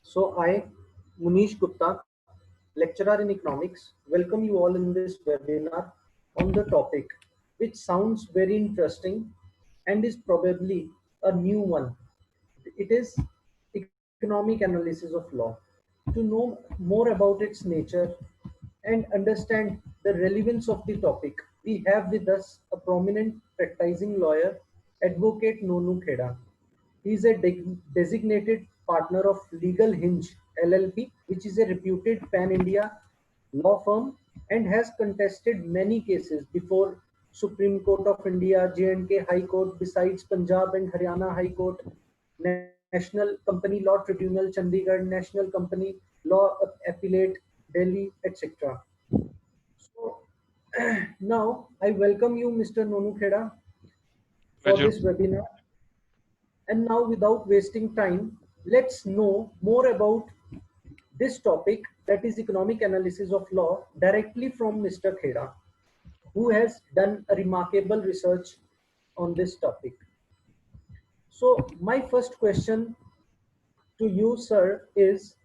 So I, Munish Gupta, lecturer in economics, welcome you all in this webinar on the topic, which sounds very interesting and is probably a new one. It is economic analysis of law. To know more about its nature and understand the relevance of the topic, we have with us a prominent practicing lawyer, Advocate Nonu Kheda. He is a designated partner of Legal Hinge LLP, which is a reputed pan-India law firm and has contested many cases before Supreme Court of India, J&K High Court, besides Punjab and Haryana High Court, National Company Law Tribunal, Chandigarh, National Company Law Appellate, Delhi, etc. So now I welcome you, Mr. Nonu Kheda, for Pleasure. this webinar. And now, without wasting time, let's know more about this topic, that is economic analysis of law, directly from Mr. Kheda, who has done a remarkable research on this topic. So my first question to you, sir, is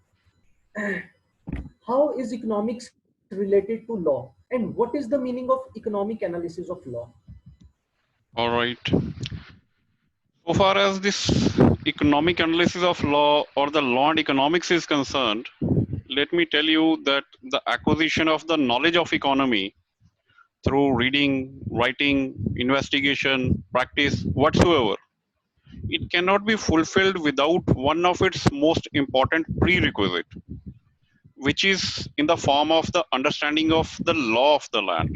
how is economics related to law, and what is the meaning of economic analysis of law? All right. So far as this economic analysis of law or the law and economics is concerned, let me tell you that the acquisition of the knowledge of economy through reading, writing, investigation, practice, whatsoever, it cannot be fulfilled without one of its most important prerequisite, which is in the form of the understanding of the law of the land.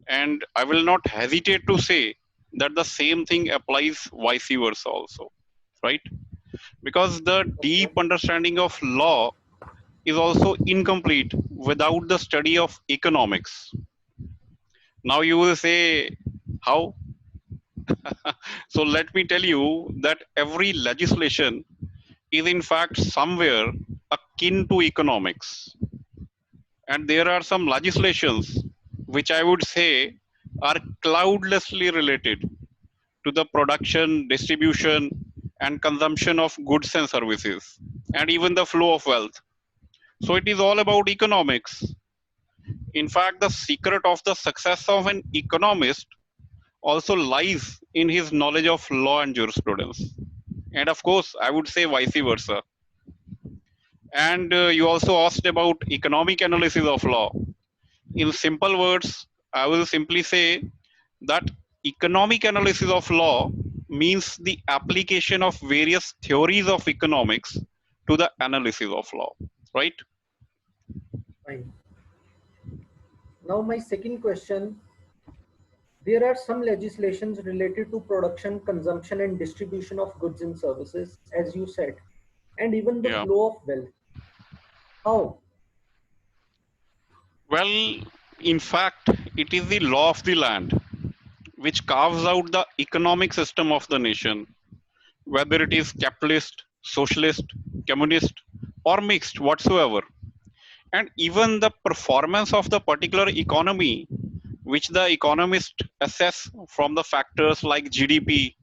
And I will not hesitate to say that the same thing applies vice versa also, right? Because the deep Okay. understanding of law is also incomplete without the study of economics. Now you will say, how? So let me tell you that every legislation is in fact somewhere akin to economics. And there are some legislations which I would say are cloudlessly related to the production, distribution, and consumption of goods and services, and even the flow of wealth. So it is all about economics. In fact, the secret of the success of an economist also lies in his knowledge of law and jurisprudence. And of course, I would say vice versa. And you also asked about economic analysis of law. In simple words, I will simply say that economic analysis of law means the application of various theories of economics to the analysis of law, right? Fine. Now my second question, there are some legislations related to production, consumption, and distribution of goods and services, as you said, and even the Yeah. flow of wealth. How? Well, in fact, it is the law of the land which carves out the economic system of the nation, whether it is capitalist, socialist, communist, or mixed whatsoever. And even the performance of the particular economy, which the economist assess from the factors like GDP,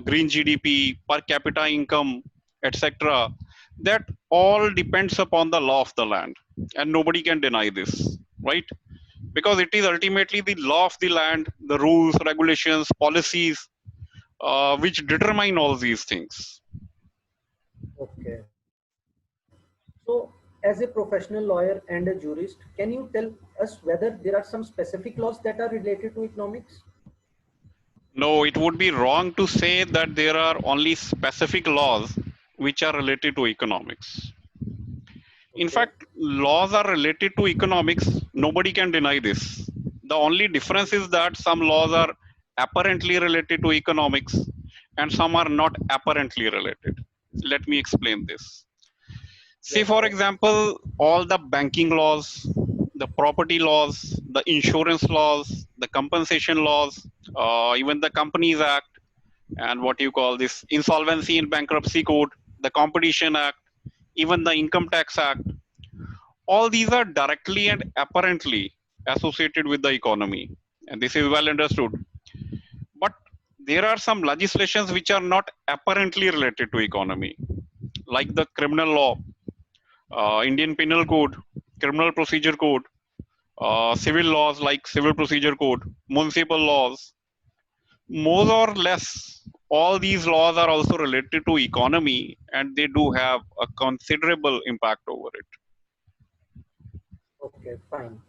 green GDP, per capita income, etc., that all depends upon the law of the land, and nobody can deny this, right? Because it is ultimately the law of the land, the rules, regulations, policies, which determine all these things. Okay. So, as a professional lawyer and a jurist, can you tell us whether there are some specific laws that are related to economics? No, it would be wrong to say that there are only specific laws which are related to economics. In Okay. fact, laws are related to economics. Nobody can deny this. The only difference is that some laws are apparently related to economics and some are not apparently related. Let me explain this. See, Yes, for sir. example, all the banking laws, the property laws, the insurance laws, the compensation laws, even the Companies Act, and what you call this Insolvency and Bankruptcy Code, the Competition Act, even the Income Tax Act, all these are directly and apparently associated with the economy. And this is well understood. But there are some legislations which are not apparently related to economy. like the criminal law, Indian Penal Code, Criminal Procedure Code, civil laws like Civil Procedure Code, municipal laws, more or less, all these laws are also related to economy and they do have a considerable impact over it. Okay, fine.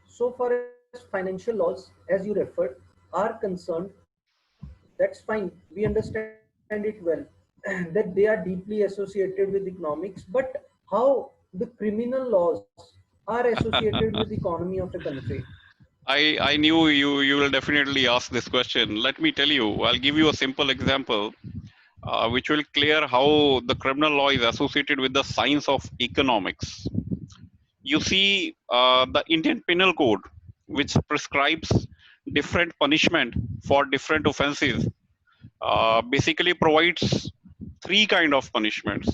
So far as financial laws, as you referred, are concerned, that's fine. We understand it well that they are deeply associated with economics. But how the criminal laws are associated with the economy of a country? I knew you will definitely ask this question. Let me tell you, I'll give you a simple example which will clear how the criminal law is associated with the science of economics. You see, the Indian Penal Code, which prescribes different punishment for different offenses, basically provides three kind of punishments,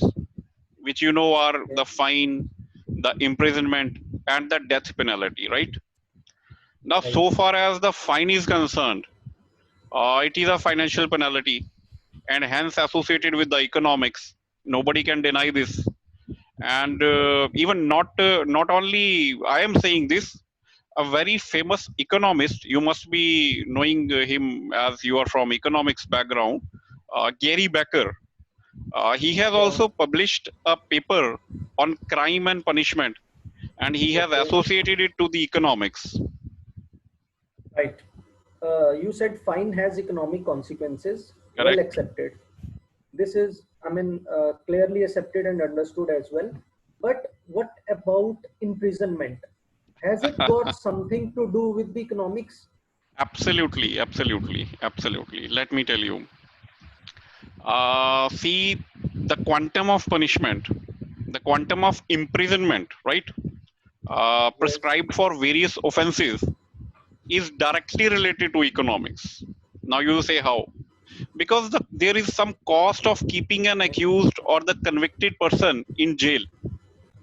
which you know are the fine, the imprisonment, and the death penalty, right? Now, Right. so far as the fine is concerned, it is a financial penalty and hence associated with the economics. Nobody can deny this. And even not only I am saying this, a very famous economist, you must be knowing him as you are from economics background, Gary Becker. He has Yeah. also published a paper on crime and punishment, and he has Okay. associated it to the economics. Right. You said fine has economic consequences. Well Correct. accepted. This is, clearly accepted and understood as well. But what about imprisonment? Has it got something to do with the economics? Absolutely, absolutely, absolutely. Let me tell you. See, the quantum of punishment, the quantum of imprisonment, right, Yes. prescribed for various offenses is directly related to economics. Now you say how? Because there is some cost of keeping an accused or the convicted person in jail,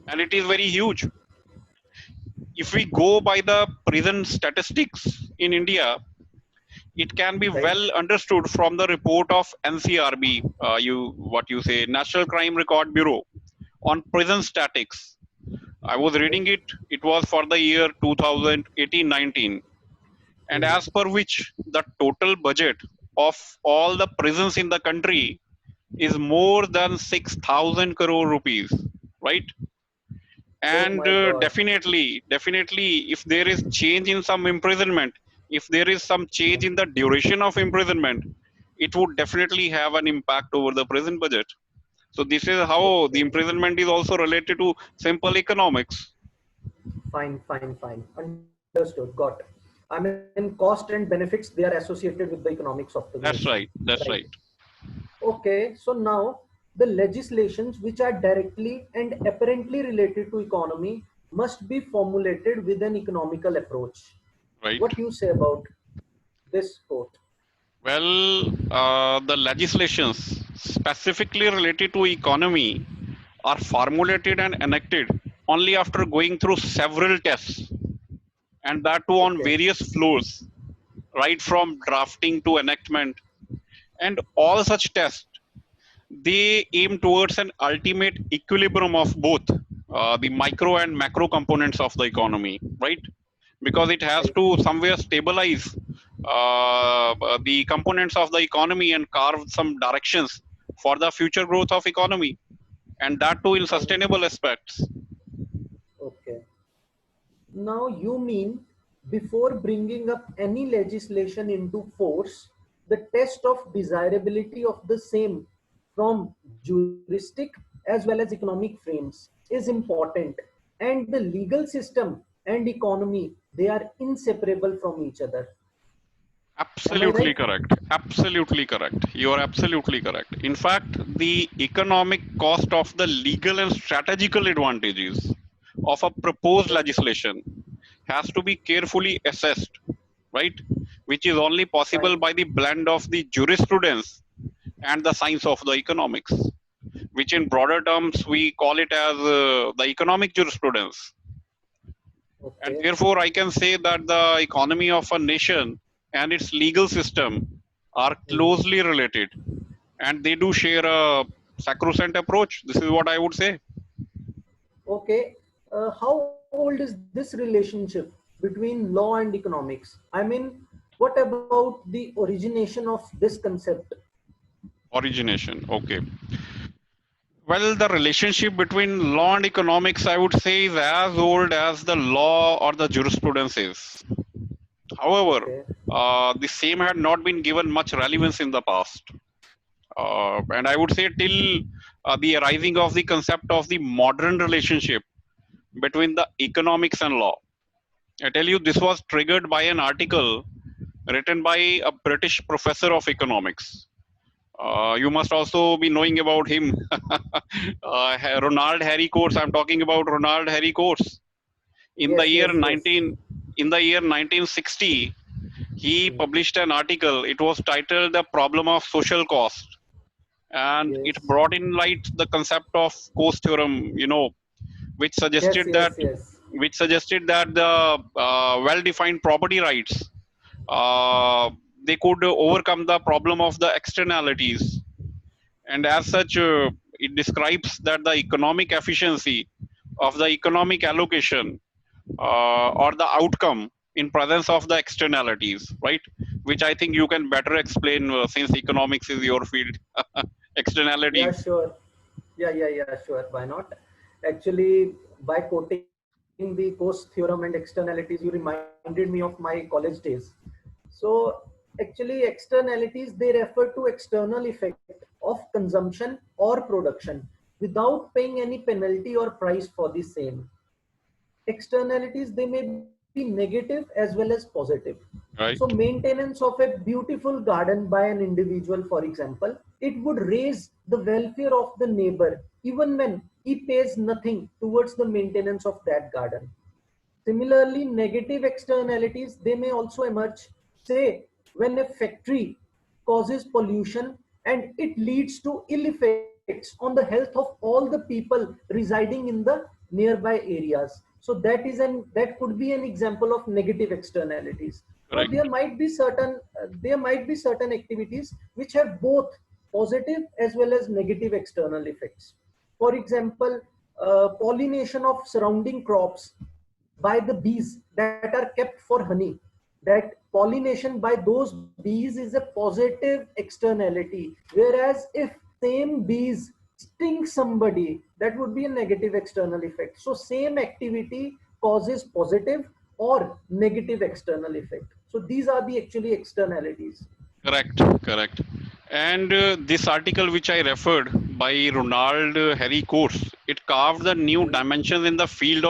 and it is very huge. If we go by the prison statistics in India, it can be Right. well understood from the report of NCRB, what you say, National Crime Record Bureau, on prison statics. I was Okay. reading it. It was for the year 2018-19, and Mhm. as per which the total budget of all the prisons in the country is more than 6,000 crore rupees, right? Oh And my God. definitely, if there is change in some imprisonment, if there is some change in the duration of imprisonment, it would definitely have an impact over the prison budget. So this is how the Okay. imprisonment is also related to simple economics. Fine, fine, fine. Understood. Got. Cost and benefits, they are associated with the economics of the nation. That's right, Right. that's right. Okay. So now the legislations which are directly and apparently related to economy must be formulated with an economical approach. Right. What you say about this quote? Well, the legislations specifically related to economy are formulated and enacted only after going through several tests, and that too on Okay. various floors, right from drafting to enactment. And all such tests, they aim towards an ultimate equilibrium of both the micro and macro components of the economy, right? Because it has Right. to somewhere stabilize the components of the economy and carve some directions for the future growth of economy, and that too in Fine. sustainable aspects. Okay. Now, you mean before bringing up any legislation into force, the test of desirability of the same from juristic as well as economic frames is important, and the legal system and economy, they are inseparable from each other. Am I Absolutely right? correct. Absolutely correct. You are absolutely correct. In fact, the economic cost of the legal and strategical advantages of a proposed Okay. legislation has to be carefully assessed, right? Which is only possible Fine. by the blend of the jurisprudence and the science of the economics, which in broader terms we call it as the economic jurisprudence. And Okay. therefore, I can say that the economy of a nation and its legal system are Mhm. closely related, and they do share a sacrosanct approach. This is what I would say. Okay, how old is this relationship between law and economics? I mean, what about the origination of this concept? Origination. Okay. Well, the relationship between law and economics, I would say, is as old as the law or the jurisprudence is. However, Okay, the same had not been given much relevance in the past. And I would say till the arising of the concept of the modern relationship between the economics and law. I tell you, this was triggered by an article written by a British professor of economics. You must also be knowing about him, Ronald Harry Coates. I'm talking about Ronald Harry Coates. In the yes, year yes, yes. 19, in the year 1960, he Hmm. published an article. It was titled "The Problem of Social Cost," and it Yes, brought in light the concept of Coase theorem. Which yes, suggested yes, that yes, the well-defined property rights, uh, they could overcome the problem of the externalities, and as such it describes that the economic efficiency of the economic allocation or the outcome in presence of the externalities, right, which I think you can better explain since economics is your field. yeah, Externalities. sure. Yeah, sure. Why not? Actually, by quoting the Coase theorem and externalities, you reminded me of my college days. So, actually, externalities they refer to external effect of consumption or production without paying any penalty or price for the same. Externalities they may be negative as well as positive. So Right. maintenance of a beautiful garden by an individual, for example, it would raise the welfare of the neighbor even when he pays nothing towards the maintenance of that garden. Similarly, negative externalities they may also emerge, say when a factory causes pollution and it leads to ill effects on the health of all the people residing in the nearby areas. So that could be an example of negative externalities. Now Correct. there might be certain activities which have both positive as well as negative external effects. For example, pollination of surrounding crops by the bees that are kept for honey. That pollination by those bees is a positive externality, whereas if same bees sting somebody, that would be a negative external effect. So same activity causes positive or negative external effect. So these are the actually externalities. Correct, correct. And this article which I referred by Ronald Harry Coates, it carved the new Hmm. dimensions in the field,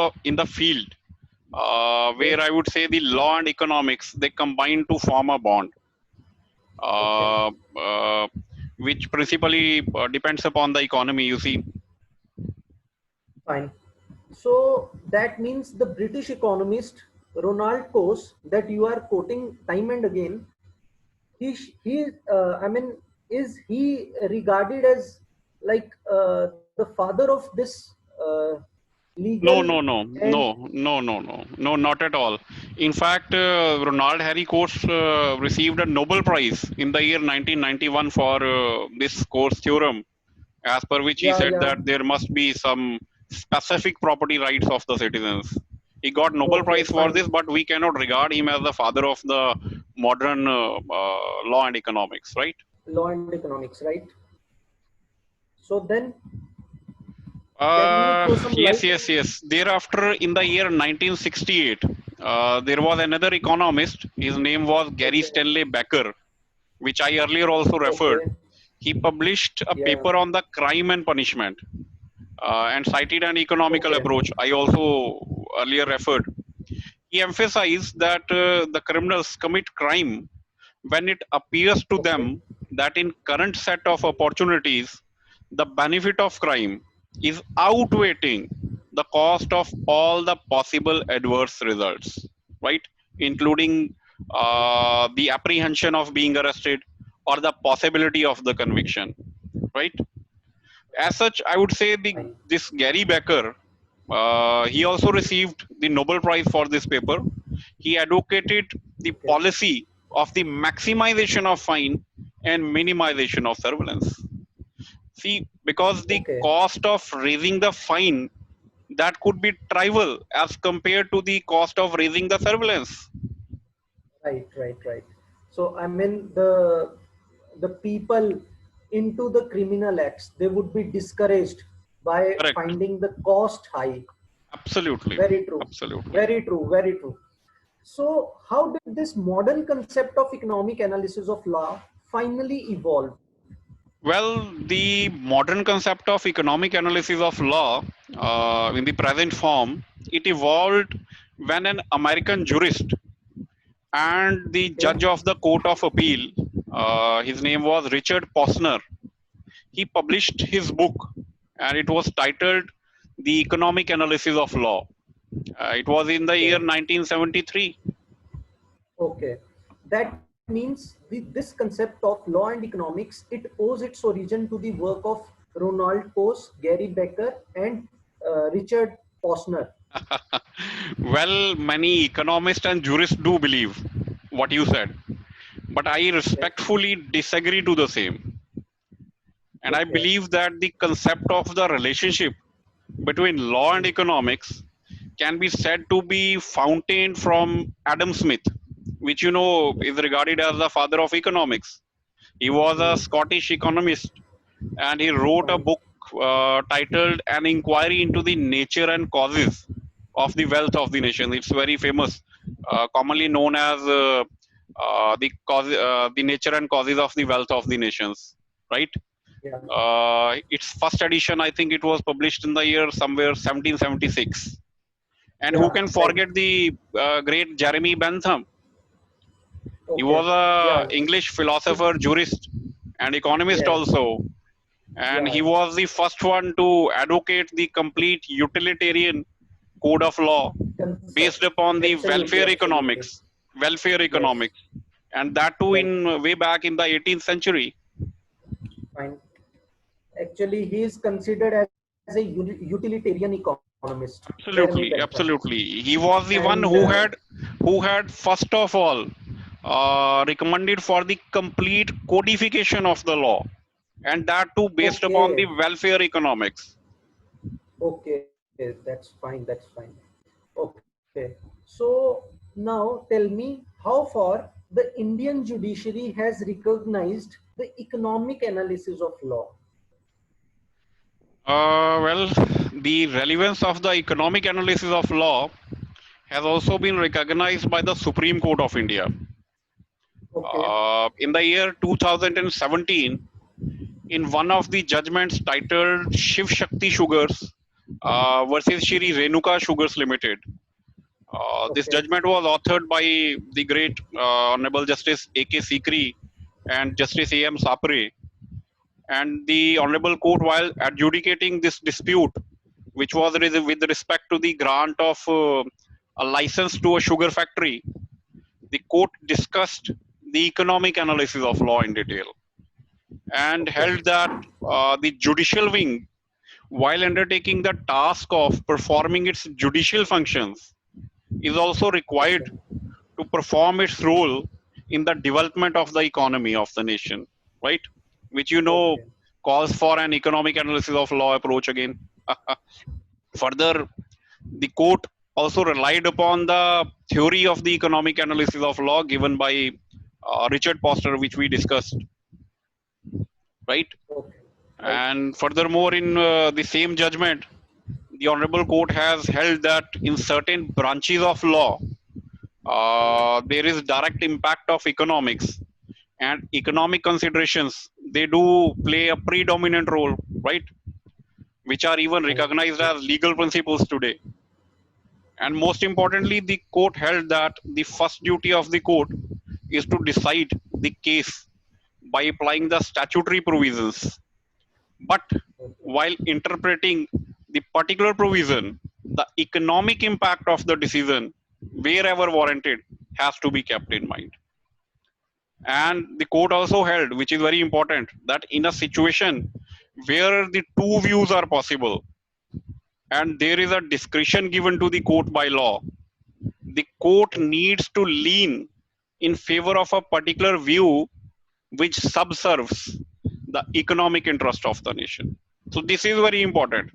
where I Yes. would say the law and economics they combine to form a bond, Okay. uh, uh, which principally depends upon the economy. You see, Fine. So that means the British economist Ronald Coase that you are quoting time and again, I mean, is he regarded as like the father of this no, legal no, no, and no, no, no, no, no, not at all. In fact, Ronald Harry Coates received a Nobel Prize in the year 1991 for this Coates theorem, as per which he yeah, said yeah, that there must be some specific property rights of the citizens. He got Nobel okay, Prize for fine, this, but we cannot regard him as the father of the modern law and economics, right? law and economics, right? So then, can you throw some Yes, light? yes, yes. Thereafter, in the year 1968, there was another economist. His name was Gary Okay, Stanley Becker, which I earlier also referred. okay, He published a yeah, paper on the crime and punishment and cited an economical okay, approach. I also earlier referred. He emphasized that the criminals commit crime when it appears to okay, them that in current set of opportunities, the benefit of crime is outweighing the cost of all the possible adverse results, right? Including the apprehension of being arrested or the possibility of the conviction, right? As such, I would say fine, this Gary Becker, he also received the Nobel Prize for this paper. He advocated the okay, policy of the maximization of fine and minimization of surveillance. See, because the Okay. cost of raising the fine, that could be trivial as compared to the cost of raising the surveillance. Right, right, right. So I mean the people into the criminal acts, they would be discouraged by Correct. finding the cost high. Absolutely. Very true. Absolutely. Very true. Very true. So how did this modern concept of economic analysis of law finally evolve? Well, the modern concept of economic analysis of law in the present form, it evolved when an American jurist and the Okay. judge of the Court of Appeal, his name was Richard Posner, he published his book and it was titled The Economic Analysis of Law. It was in the year Okay. 1973. Okay. That means this concept of law and economics, it owes its origin to the work of Ronald Coase, Gary Becker, and Richard Posner. Well, many economists and jurists do believe what you said, but I Okay. respectfully disagree to the same. And I Okay. believe that the concept of the relationship between law and economics can be said to be fountained from Adam Smith, which you know is regarded as the father of economics. He was a Hmm. Scottish economist and he wrote a Fine. book titled An Inquiry into the Nature and Causes of the Wealth of the Nation. It's very famous, commonly known as the Nature and Causes of the Wealth of the Nations, right? Yeah. Its first edition, I think it was published in the year somewhere 1776. And who Yeah. can Right. forget the great Jeremy Bentham? He Okay. was a Yeah. English philosopher, jurist, and economist Yes. also. And he Yeah. was the first one to advocate the complete utilitarian code of law Concept. based upon the Absolutely. welfare Absolutely. economics, welfare Yes. economics, and that too Yes. in way back in the 18th century. Fine. Actually, he is considered as a utilitarian economist, Jeremy Absolutely, Bentham. absolutely. He was the one And who had first of all recommended for the complete codification of the law, and that too based upon the okay, welfare economics. okay, that's fine. That's fine. Okay. So now tell me how far the Indian judiciary has recognized the economic analysis of law. Well, the relevance of the economic analysis of law has also been recognized by the Supreme Court of India. Okay. In the year 2017, in one of the judgments titled Shiv Shakti Sugars versus Shri Renuka Sugars Limited, this Okay. judgment was authored by the great Honorable Justice A.K. Sikri and Justice A.M. Sapre. And the Honorable Court, while adjudicating this dispute, which was with respect to the grant of a license to a sugar factory, the court discussed the economic analysis of law in detail and Okay. held that the judicial wing, while undertaking the task of performing its judicial functions, is also required Okay. to perform its role in the development of the economy of the nation, right? Which you know Okay. calls for an economic analysis of law approach again. Further, the court also relied upon the theory of the economic analysis of law given by Richard Foster, which we discussed, right? Okay. Right. And furthermore, in the same judgment, the Honorable Court has held that in certain branches of law, there is direct impact of economics and economic considerations. They do play a predominant role, right? Which are even Fine. recognized as legal principles today. And most importantly, the court held that the first duty of the court is to decide the case by applying the statutory provisions. But Okay. while interpreting the particular provision, the economic impact of the decision, wherever warranted, has to be kept in mind. And the court also held, which is very important, that in a situation where the two views are possible and there is a discretion given to the court by law, the court needs to lean in favor of a particular view which subserves the economic interest of the nation. So this is very important.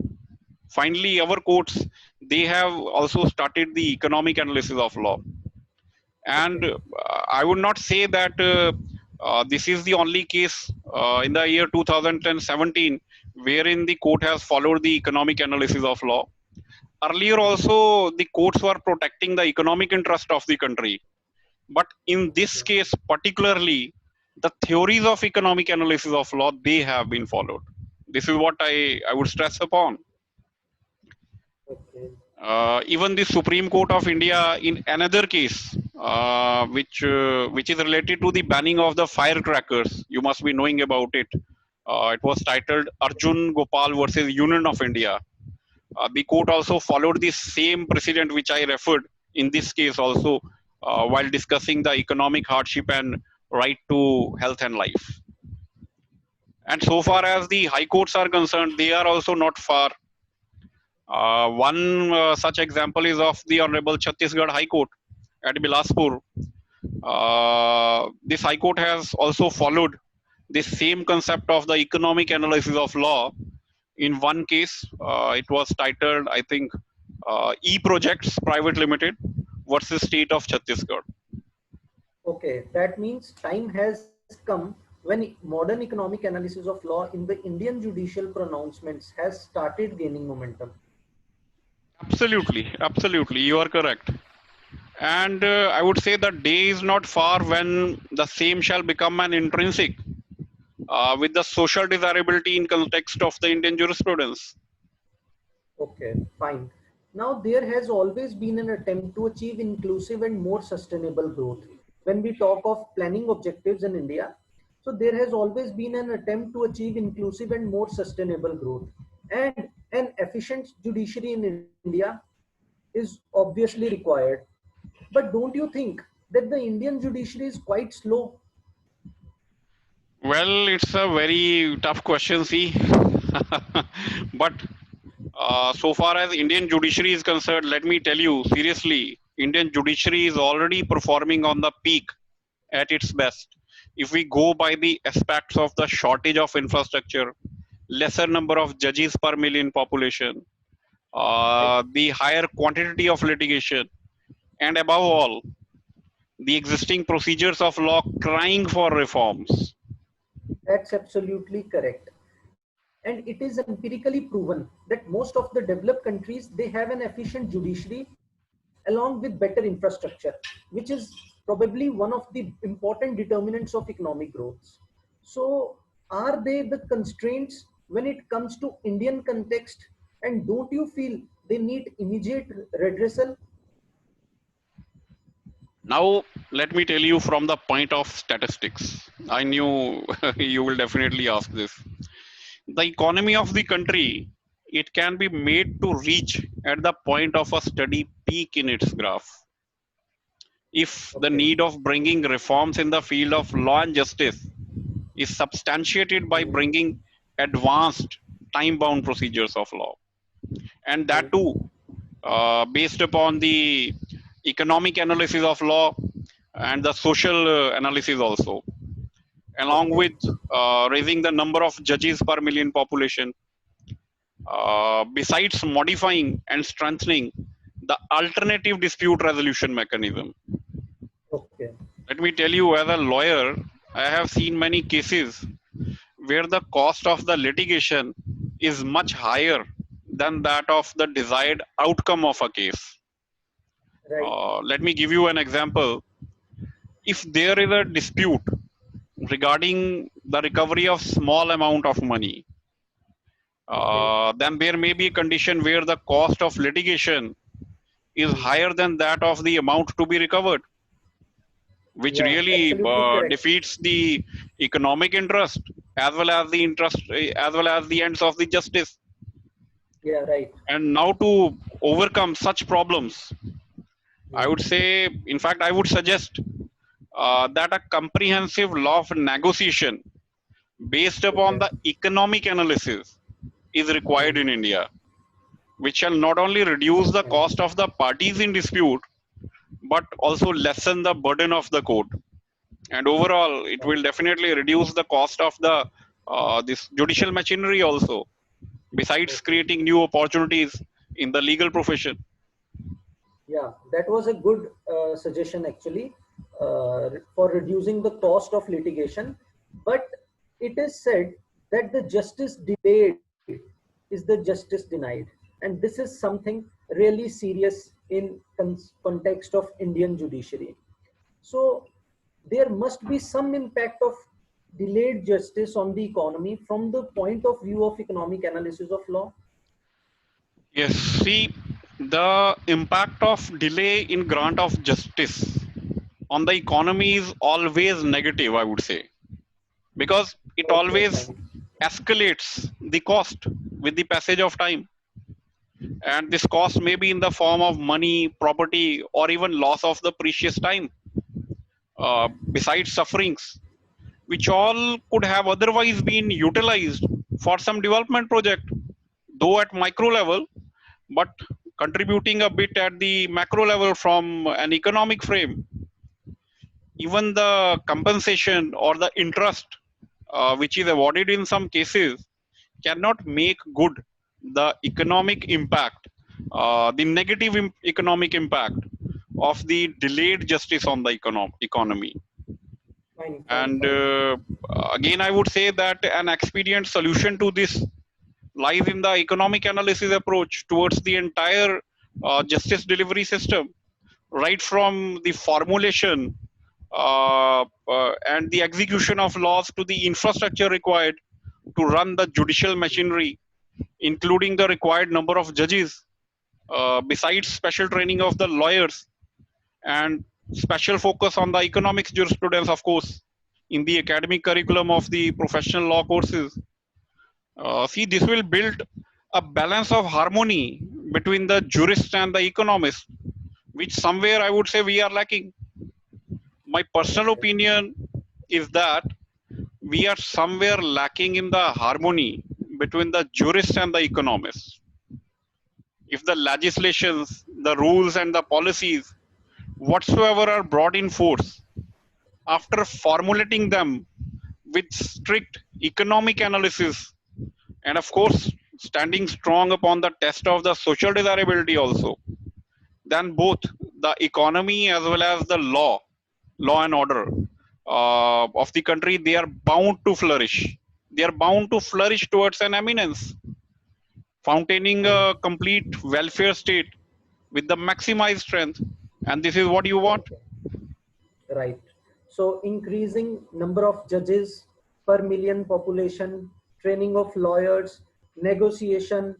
Finally, our courts, they have also started the economic analysis of law. And Okay. I would not say that this is the only case in the year 2017 wherein the court has followed the economic analysis of law. Earlier also, the courts were protecting the economic interest of the country. But in this Okay. case, particularly, the theories of economic analysis of law, they have been followed. This is what I would stress upon. Okay. Even the Supreme Court of India, in another case, which is related to the banning of the firecrackers, you must be knowing about it. It was titled Arjun Gopal versus Union of India. The court also followed the same precedent which I referred in this case also, while discussing the economic hardship and right to health and life. And so far Fine. as the high courts are concerned, they are also not far. One such example is of the Honorable Chhattisgarh High Court at Bilaspur. This High Court has also followed the same concept of the economic analysis of law. In one case, it was titled, I think, E-Projects Private Limited versus State of Chhattisgarh. Okay. That means time has come when modern economic analysis of law in the Indian judicial pronouncements has started gaining momentum. Absolutely, absolutely, you are correct. And I would say the day is not far when the same shall become an intrinsic with the social desirability in context of the Indian jurisprudence. Okay, fine. Now, there has always been an attempt to achieve inclusive and more sustainable growth. When we talk of planning objectives in India, so there has always been an attempt to achieve inclusive and more sustainable growth. And an efficient judiciary in India is obviously required. But don't you think that the Indian judiciary is quite slow? Well, it's a very tough question, see. But so far as Indian judiciary is concerned, let me tell you seriously, Indian judiciary is already performing on the peak at its best. If we go by the aspects of the shortage of infrastructure, lesser number of judges per million population, Right? the higher quantity of litigation, and above all, the existing procedures of law crying for reforms. That's absolutely correct. And it is empirically proven that most of the developed countries, they have an efficient judiciary along with better infrastructure, which is probably one of the important determinants of economic growth. So are they the constraints when it comes to Indian context? And don't you feel they need immediate redressal? Now, let me tell you from the point of statistics. I knew you will definitely ask this. The economy of the country, it can be made to reach at the point of a steady peak in its graph if the Okay. need of bringing reforms in the field of law and justice is substantiated by Hmm. bringing advanced time bound procedures of law, and that Hmm. too based upon the economic analysis of law and the social analysis also, along Okay. with raising the number of judges per million population, besides modifying and strengthening the alternative dispute resolution mechanism. Okay. Let me tell you, as a lawyer, I have seen many cases where the cost of the litigation is much higher than that of the desired outcome of a case. Right. Let me give you an example. If there is a dispute regarding the recovery of small amount of money, Okay. then there may be a condition where the cost of litigation is Hmm. higher than that of the amount to be recovered, which Yeah, really absolutely correct. defeats the economic interest as well as the interest as well as the ends of the justice. Yeah, right. And now to overcome such problems, I Hmm. would say, in fact, I would suggest that a comprehensive law of negotiation based upon Okay. the economic analysis is required Hmm. in India, which shall not only reduce the Okay. cost of the parties in dispute, but also lessen the burden of the court. And overall, it will Fine. definitely reduce the cost of the this judicial machinery also, besides Okay. creating new opportunities in the legal profession. Yeah, that was a good suggestion actually for reducing the cost of litigation. But it is said that the justice delayed is the justice denied. And this is something really serious in context of Indian judiciary. So there must be some impact of delayed justice on the economy from the point of view of economic analysis of law. Yes, see, the impact of delay in grant of justice on the economy is always negative, I would say, because it Okay, always fine. escalates the cost with the passage of time. And this cost may be in the form of money, property, or even loss of the precious time, besides sufferings, which all could have otherwise been utilized for some development project, though at micro level, but contributing a bit at the macro level from an economic frame. Even the compensation or the interest which is awarded in some cases cannot make good the economic impact, the negative economic impact of the delayed justice on the economy. Fine, fine, And fine. again, I would say that an expedient solution to this lies in the economic analysis approach towards the entire justice delivery system, right from the formulation and the execution of laws to the infrastructure required to run the judicial machinery, including the required number of judges, besides special training of the lawyers and special focus on the economics jurisprudence, of course, in the academic curriculum of the professional law courses. See, this will build a balance of harmony between the jurist and the economist, which somewhere I would say we are lacking. My personal Okay. opinion is that we are somewhere lacking in the harmony between the jurist and the economist. If the legislations, the rules, and the policies whatsoever are brought in force, after formulating them with strict economic analysis, and of course, standing strong upon the test of the social desirability also, then both the economy as well as the law and order of the country, they are bound to flourish. They are bound to flourish towards an eminence, fountain Fine. a complete welfare state with the maximized strength. And this is what you want. Okay. Right. So increasing number of judges per million population, training of lawyers, negotiation.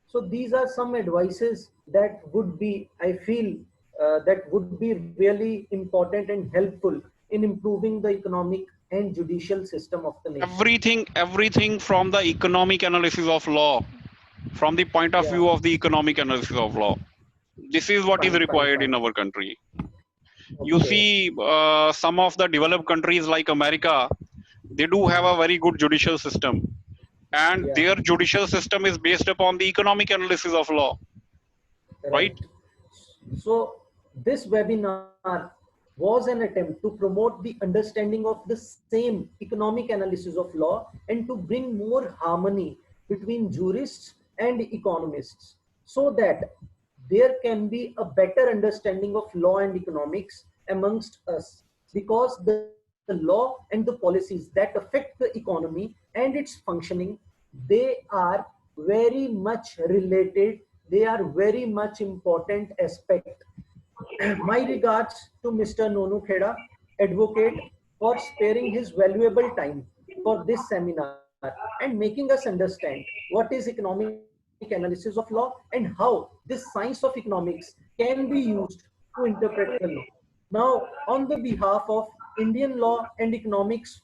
So these are some advices that would be, I feel, that would be really important and helpful in improving the economic and judicial system of the nation. Everything from the economic analysis of law, from the point of Yeah. view of the economic analysis of law. This is what is Fine, fine, required in fine. our country. You Okay. see, some of the developed countries like America, they do have a very good judicial system, and Yeah. their judicial system is based upon the economic analysis of law, Right. right? So this webinar was an attempt to promote the understanding of the same economic analysis of law and to bring more harmony between jurists and economists so that there can be a better understanding of law and economics amongst us, because the law and the policies that affect the economy and its functioning, they are very much related, they are very much important aspect. My regards to Mr. Nonu Kheda, advocate, for sparing his valuable time for this seminar and making us understand what is economic analysis of law and how this science of economics can be used to interpret the law. Now, on the behalf of Indian Law and Economics